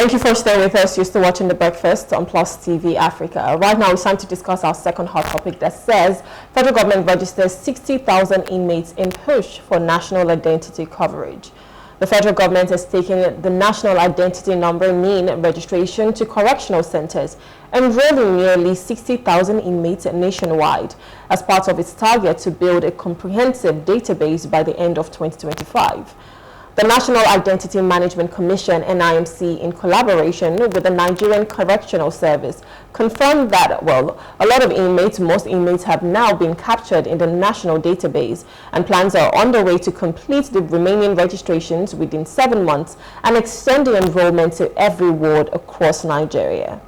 Thank you for staying with us. You're still watching The Breakfast on Plus TV Africa. Right now, it's time to discuss our second hot topic that says federal government registers 60,000 inmates in push for national identity coverage. The federal government has taken the national identity number NIN registration to correctional centers, enrolling nearly 60,000 inmates nationwide as part of its target to build a comprehensive database by the end of 2025. The National Identity Management Commission, NIMC, in collaboration with the Nigerian Correctional Service, confirmed that, well, a lot of inmates, most inmates have now been captured in the national database, and plans are underway to complete the remaining registrations within 7 months and extend the enrollment to every ward across Nigeria.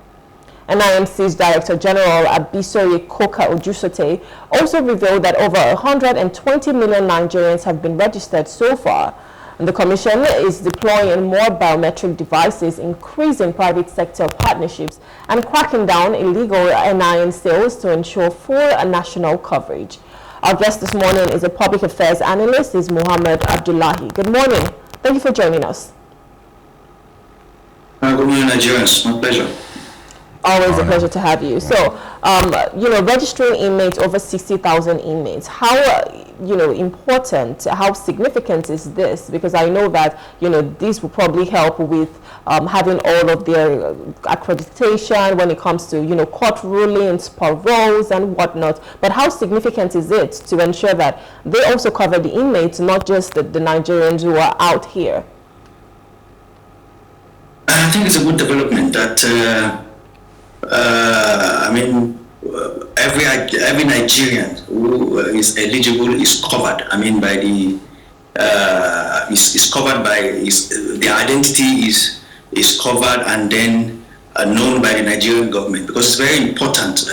NIMC's Director General Abisoye Koka Ojusote also revealed that over 120 million Nigerians have been registered so far. The Commission is deploying more biometric devices, increasing private sector partnerships, and cracking down illegal NIN sales to ensure full national coverage. Our guest this morning is a public affairs analyst, is Mohammed Abdulahi. Good morning. Thank you for joining us. Good morning, Nigerians. My pleasure. Always a pleasure to have you. So, registering inmates, over 60,000 inmates, how, important, how significant is this? Because I know that, this will probably help with having all of their accreditation when it comes to, court rulings, paroles, and whatnot. But how significant is it to ensure that they also cover the inmates, not just the Nigerians who are out here? I think it's a good development that every Nigerian who is eligible is covered. By the is covered by their identity is covered and then known by the Nigerian government, because it's very important.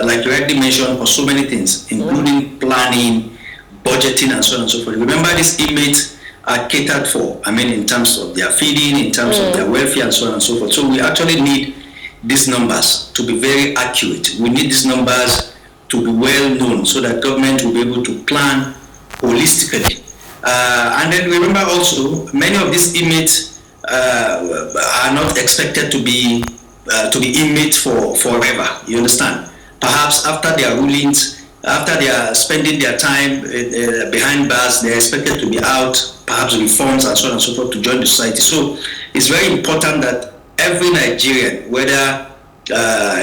Like you already mentioned, for so many things, including planning, budgeting, and so on and so forth. Remember, these inmates are catered for. In terms of their feeding, in terms of their welfare, and so on and so forth. So we actually need these numbers to be very accurate. We need these numbers to be well known so that government will be able to plan holistically. And then remember also, many of these inmates are not expected to be inmates forever. You understand? Perhaps after their rulings, after they are spending their time behind bars, they are expected to be out, perhaps reforms and so on and so forth, to join the society. So it's very important that every Nigerian, whether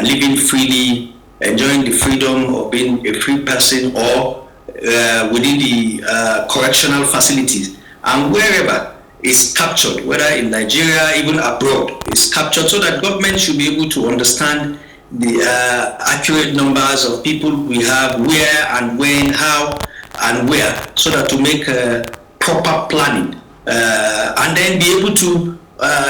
living freely, enjoying the freedom of being a free person, or within the correctional facilities, and wherever is captured, whether in Nigeria, even abroad, is captured, so that government should be able to understand the accurate numbers of people we have, where and when, how and where, so that to make proper planning, and then be able to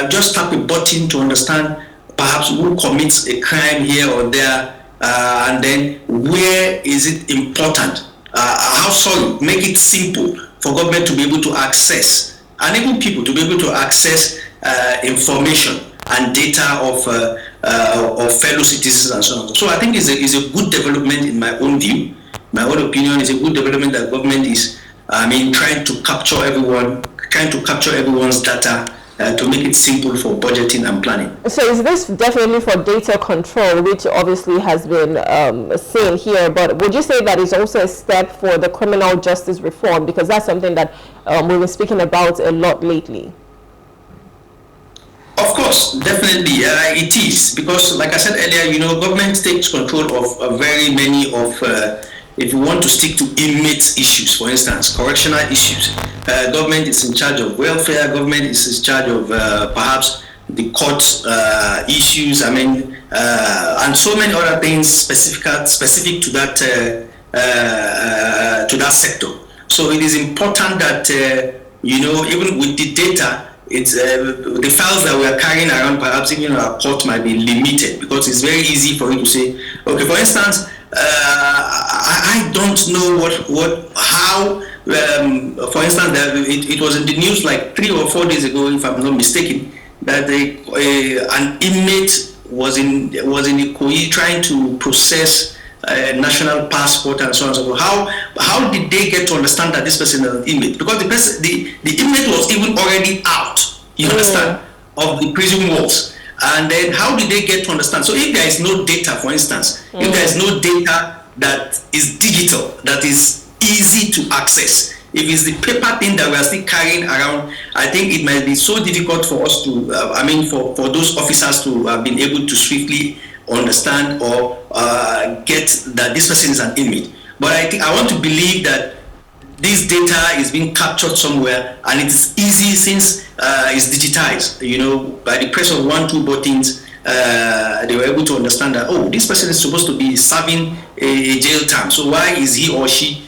just tap a button to understand perhaps who commits a crime here or there, and then where is it important, make it simple for government to be able to access, and even people to be able to access information and data of fellow citizens and so on. So I think it's a good development in my own view. My own opinion is a good development that government is trying to capture everyone's data, to make it simple for budgeting and planning. So is this definitely for data control, which obviously has been seen here, but would you say that is also a step for the criminal justice reform? Because that's something that we've been speaking about a lot lately. Of course, definitely it is, because like I said earlier, government takes control of very many of if you want to stick to inmates issues, for instance, correctional issues, government is in charge of welfare, government is in charge of perhaps the court issues, and so many other things specific to that sector. So it is important that even with the data, it's the files that we are carrying around, perhaps even our court might be limited, because it's very easy for you to say, okay, for instance, I don't know how. For instance, it was in the news like 3 or 4 days ago, if I'm not mistaken, that an inmate was in Ikoyi trying to process a national passport and so on and so forth. How did they get to understand that this person is an inmate? Because the inmate was even already out. You understand? of the prison walls. And then how did they get to understand? So if there is no data, for instance, if there is no data that is digital, that is easy to access, if it's the paper thing that we are still carrying around, I think it might be so difficult for us to, for those officers to have been able to swiftly understand or get that this person is an inmate. But I want to believe that this data is being captured somewhere, and it is easy since it's digitized. By the press of 1-2 buttons, they were able to understand that, oh, this person is supposed to be serving a jail term. So why is he or she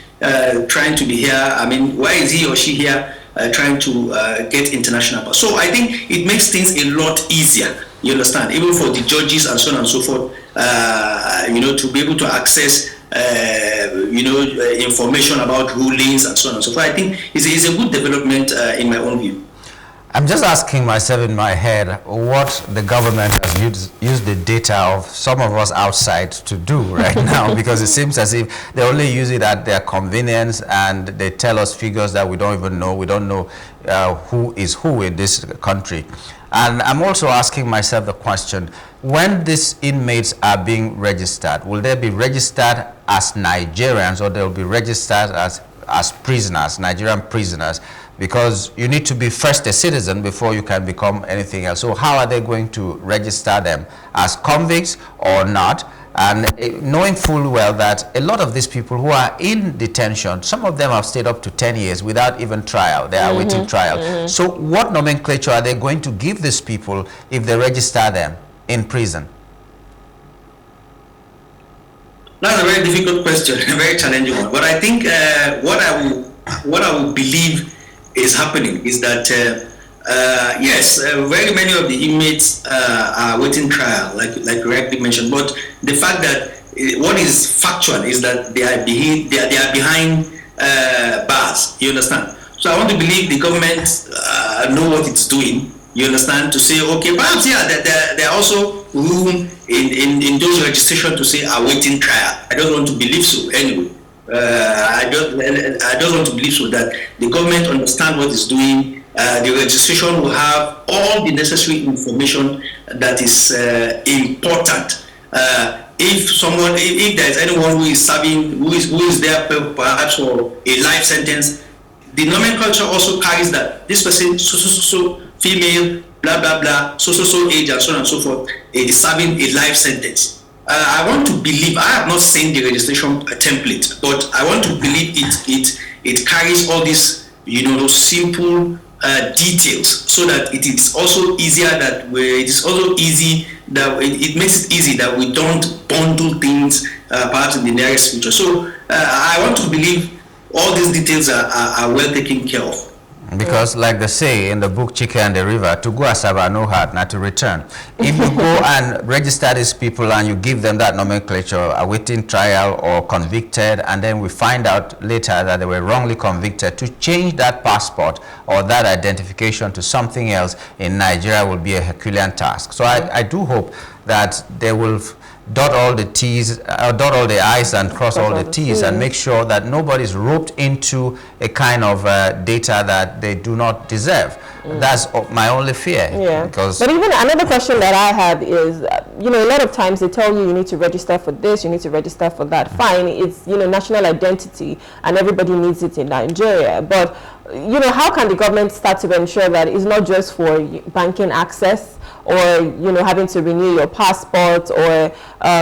trying to be here? Why is he or she here trying to get international pass? So I think it makes things a lot easier. You understand, even for the judges and so on and so forth, to be able to access information about rulings and so on and so forth. I think it's a good development in my own view. I'm just asking myself in my head what the government has used the data of some of us outside to do right now, because it seems as if they only use it at their convenience, and they tell us figures that we don't even know. We don't know who is who in this country. And I'm also asking myself the question, when these inmates are being registered, will they be registered as Nigerians, or they'll be registered as prisoners, Nigerian prisoners? Because you need to be first a citizen before you can become anything else. So how are they going to register them, as convicts or not? And knowing full well that a lot of these people who are in detention, some of them have stayed up to 10 years without even trial. They are awaiting trial. So what nomenclature are they going to give these people if they register them in prison? That's a very difficult question, a very challenging one. But I think what I will believe is happening is that yes, very many of the inmates are waiting trial, like correctly mentioned. But the fact that what is factual is that they are behind bars. You understand? So I want to believe the government know what it's doing. You understand? To say, okay, perhaps there are also room in those registration to say awaiting trial. I don't want to believe so anyway. I don't want to believe so that the government understands what it's doing. The registration will have all the necessary information that is important. If there is anyone who is serving, who is there perhaps for a life sentence, the nomenclature also carries that this person so female, blah blah blah, so age and so on and so forth, is serving a life sentence. I want to believe, I have not seen the registration template, but I want to believe it carries all these, those simple details, so that it is also easier that it makes it easy that we don't bundle things perhaps in the nearest future. So I want to believe all these details are well taken care of. Because like they say in the book Chike and the River, to go as have no heart, not to return. If you go and register these people and you give them that nomenclature, awaiting trial or convicted, and then we find out later that they were wrongly convicted, to change that passport or that identification to something else in Nigeria will be a Herculean task. So I do hope that they will dot all the T's, dot all the I's and cross all the T's, and make sure that nobody's roped into a kind of data that they do not deserve. That's my only fear. Yeah. Because but even another question that I have is, a lot of times they tell you need to register for this, you need to register for that. Fine, it's, national identity, and everybody needs it in Nigeria. But, how can the government start to ensure that it's not just for banking access, or having to renew your passport, or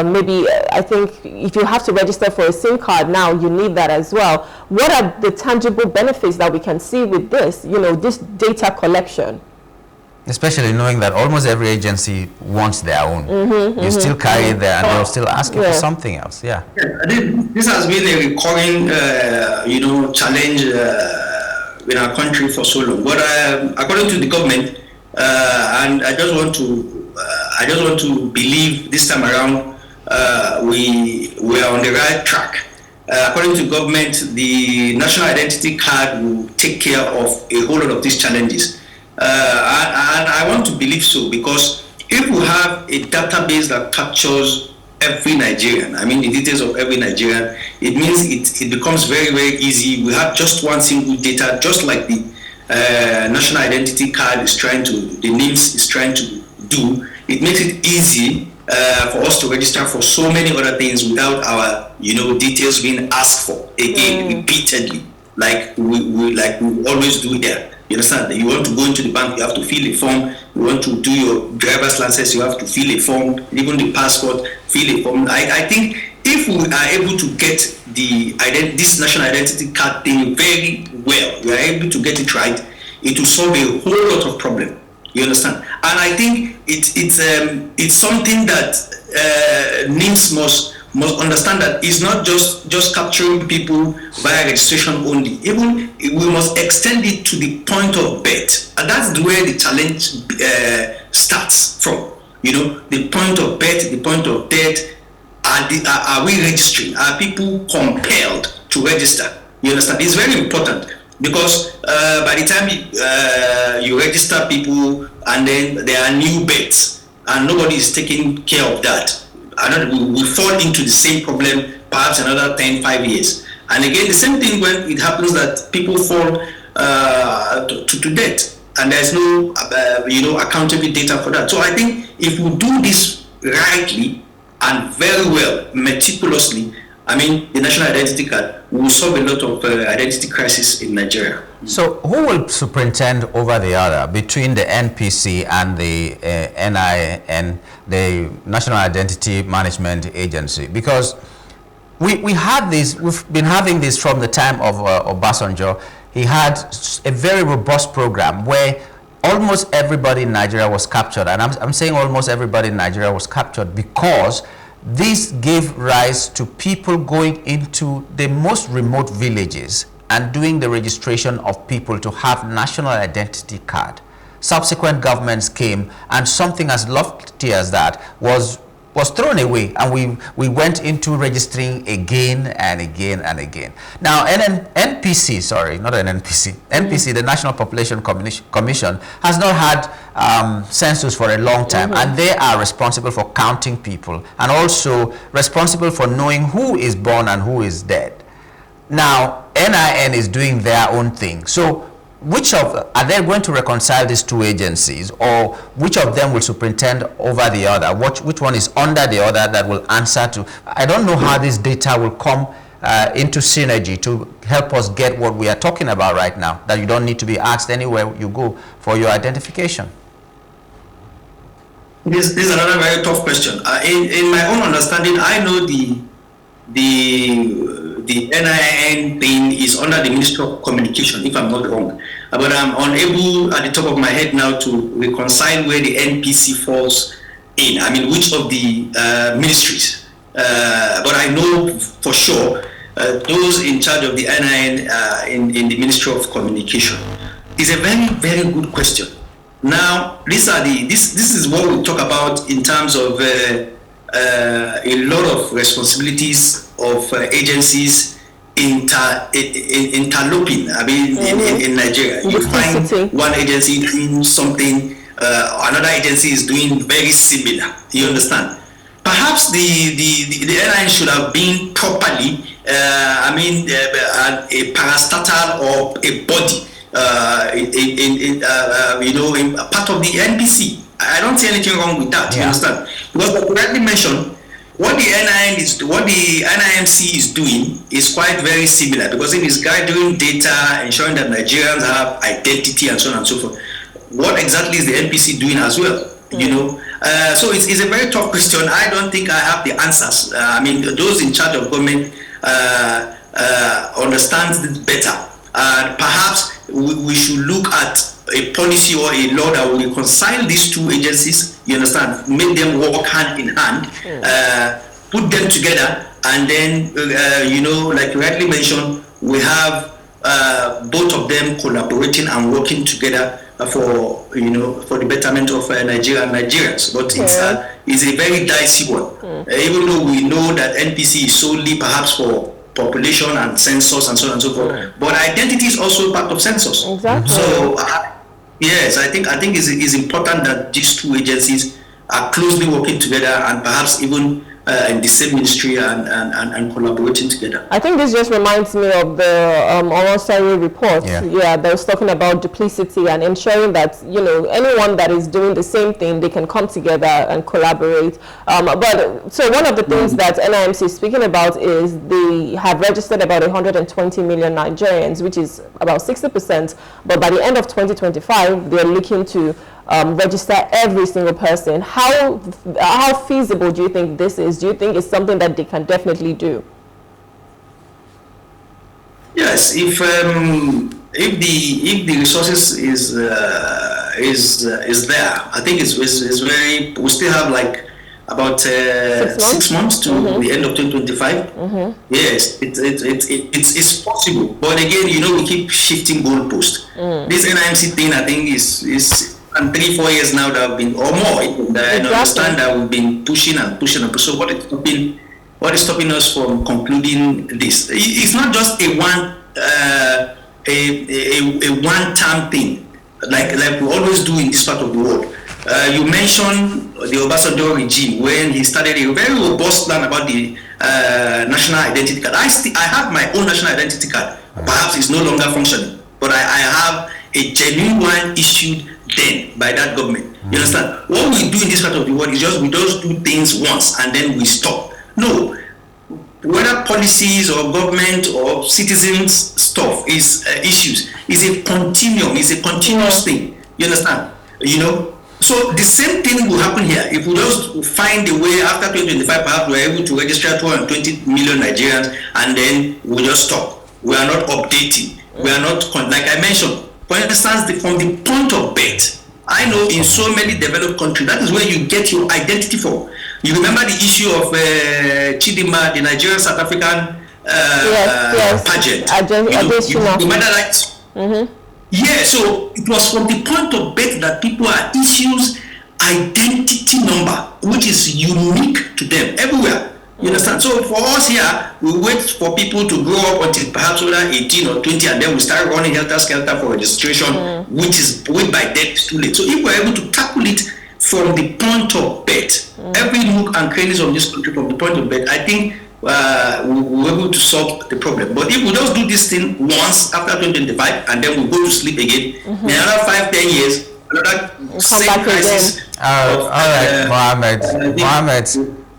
maybe I think if you have to register for a SIM card now, you need that as well. What are the tangible benefits that we can see with this, this data collection? Especially knowing that almost every agency wants their own. You still carry it there, and they'll still ask you for something else. Yeah. This has been a recurring, challenge in our country for so long. But according to the government, and I just want to believe this time around we are on the right track. According to government, the national identity card will take care of a whole lot of these challenges, and I want to believe so, because if we have a database that captures every Nigerian, the details of every Nigerian, it means it becomes very, very easy. We have just one single data, just like the national identity card is trying to, the NIMS is trying to do, it makes it easy for us to register for so many other things without our, details being asked for again repeatedly, like we always do there. You understand? You want to go into the bank, you have to fill a form. You want to do your driver's license, you have to fill a form. Even the passport, fill a form. I think if we are able to get this national identity card thing very well, we are able to get it right, it will solve a whole lot of problem. You understand? And I think it's something that NIMS must understand, that it's not just capturing people via registration only. Even we must extend it to the point of birth, and that's where the challenge starts from. The point of birth, the point of death. Are we registering? Are people compelled to register? You understand? It's very important, because by the time you register people and then there are new births and nobody is taking care of that, we fall into the same problem perhaps another 5 years. And again, the same thing when it happens that people fall to death and there's no accountable data for that. So I think if we do this rightly and very well, meticulously, the national identity card will solve a lot of identity crisis in Nigeria. So who will superintend over the other between the NPC and the NIN, the National Identity Management Agency? Because we had this, we've been having this from the time of Obasanjo. He had a very robust program where almost everybody in Nigeria was captured. And I'm saying almost everybody in Nigeria was captured because this gave rise to people going into the most remote villages and doing the registration of people to have national identity card. Subsequent governments came and something as lofty as that was thrown away, and we went into registering again and again and again. Now NPC, the National Population Commission, has not had census for a long time, and they are responsible for counting people and also responsible for knowing who is born and who is dead. Now NIN is doing their own thing. So are they going to reconcile these two agencies, or which of them will superintend over the other? Which one is under the other that will answer to? I don't know how this data will come into synergy to help us get what we are talking about right now, that you don't need to be asked anywhere you go for your identification. This is another very tough question. In my own understanding, I know the NIN thing is under the Ministry of Communication, if I'm not wrong. But I'm unable at the top of my head now to reconcile where the NPC falls in. Which of the ministries. But I know for sure those in charge of the NIN in the Ministry of Communication. It's a very, very good question. Now, this is what we talk about in terms of a lot of responsibilities of agencies interloping. In Nigeria, you find one agency doing something, another agency is doing very similar. You understand? Perhaps the NIN should have been properly, a parastatal or a body, in part of the NPC. I don't see anything wrong with that. You understand? Because like correctly mentioned, what the NIMC is doing is quite very similar, because it is gathering data, ensuring that Nigerians have identity and so on and so forth. What exactly is the NPC doing as well? So it's a very tough question. I don't think I have the answers. Those in charge of government understand it better. Perhaps we should look at a policy or a law that will reconcile these two agencies, you understand, make them work hand in hand, put them together, and then, like you rightly mentioned, we have both of them collaborating and working together for the betterment of Nigeria and Nigerians. But it's a very dicey one, even though we know that NPC is solely perhaps for population and census and so on and so forth, but identity is also part of census. Exactly. So yes, I think it's important that these two agencies are closely working together and perhaps even in the same ministry and collaborating together. I think this just reminds me of the Onosari report. Yeah, that was talking about duplicity and ensuring that, you know, anyone that is doing the same thing, they can come together and collaborate. But so one of the things that NIMC is speaking about is they have registered about 120 million Nigerians, which is about 60%. But by the end of 2025, they're looking to register every single person. How feasible do you think this is? Do you think it's something that they can definitely do? Yes, if the resources is there, I think it's very. We still have like about 6 months to the end of 2025. Yes, it's possible. But again, you know, we keep shifting goalposts. This NIMC thing, I think, is and 3-4 years now that have been, or more, I understand that we've been pushing. So what is stopping us from concluding this? It's not just a one-time thing, like we always do in this part of the world. You mentioned the Obasanjo regime when he started a very robust plan about the national identity card. I have my own national identity card. Perhaps it's no longer functioning, but I have a genuine one issued then by that government. You understand? What we do in this part of the world is we just do things once and then we stop. No, whether policies or government or citizens stuff is issues is a continuum, is a continuous thing. You understand? You know. So the same thing will happen here. If we just find a way after 2025, perhaps we're able to register 220 million Nigerians and then we just stop. We are not updating. We are not, like I mentioned, for instance, from the point of birth, I know in so many developed countries, that is where you get your identity from. You remember the issue of Chidinma, the Nigerian South African pageant. You remember that? Yeah, so it was from the point of birth that people are issues identity number, which is unique to them everywhere. You understand? So for us here, we wait for people to grow up until perhaps whether 18 or 20, and then we start running helter-skelter for registration, which is by death too late. So if we're able to tackle it from the point of birth, every nook and crannies of this country from the point of birth, I think we're able to solve the problem. But if we just do this thing once after 2025 and then we go to sleep again, in another 5-10 years, another same crisis. All right,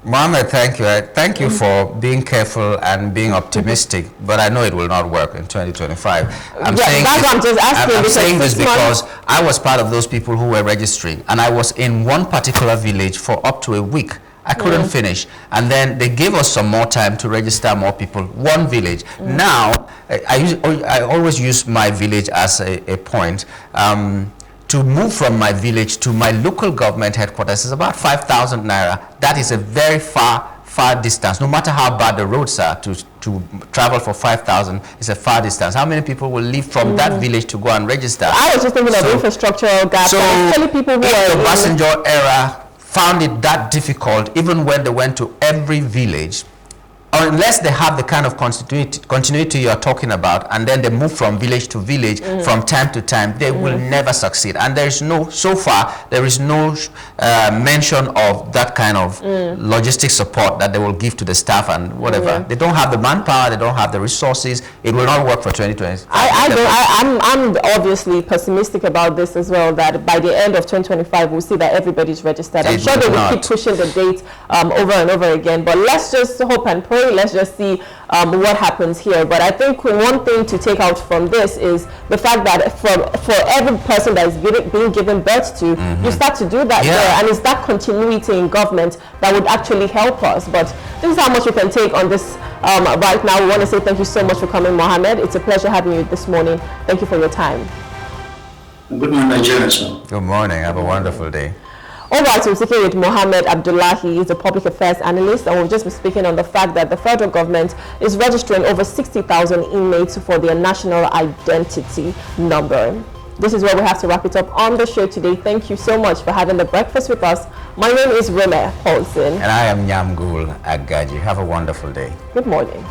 Mohammed, thank you. Thank you for being careful and being optimistic, but I know it will not work in 2025. I'm saying this because I was part of those people who were registering, and I was in one particular village for up to a week. I couldn't finish, and then they gave us some more time to register more people. One village. Now, I always use my village as a point. To move from my village to my local government headquarters is about 5,000 naira. That is a very far distance. No matter how bad the roads are, to travel for 5,000 is a far distance. How many people will leave from that village to go and register? I was just thinking of infrastructural gaps. So people who are in the Obasanjo era found it that difficult, even when they went to every village, unless they have the kind of continuity you're talking about, and then they move from village to village from time to time, they will never succeed. And there is no, so far, there is no mention of that kind of logistic support that they will give to the staff and whatever. They don't have the manpower, they don't have the resources. It will not work for 2020. I'm obviously pessimistic about this as well, that by the end of 2025, we'll see that everybody's registered. I'm sure they will keep pushing the date over and over again, but let's just hope and pray. Let's just see what happens here. But I think one thing to take out from this is the fact that for every person that is being given birth to, you start to do that there, and it's that continuity in government that would actually help us. But this is how much we can take on this right now. We want to say thank you so much for coming, Mohammed. It's a pleasure having you this morning. Thank you for your time. Good morning, Nigerians. Good morning. Have a wonderful day. All right, so we're speaking with Mohammed Abdulahi. He's a public affairs analyst, and we've just been speaking on the fact that the federal government is registering over 60,000 inmates for their national identity number. This is where we have to wrap it up on the show today. Thank you so much for having the breakfast with us. My name is Rume, Paulson. And I am Nyangul, Agaji. Have a wonderful day. Good morning.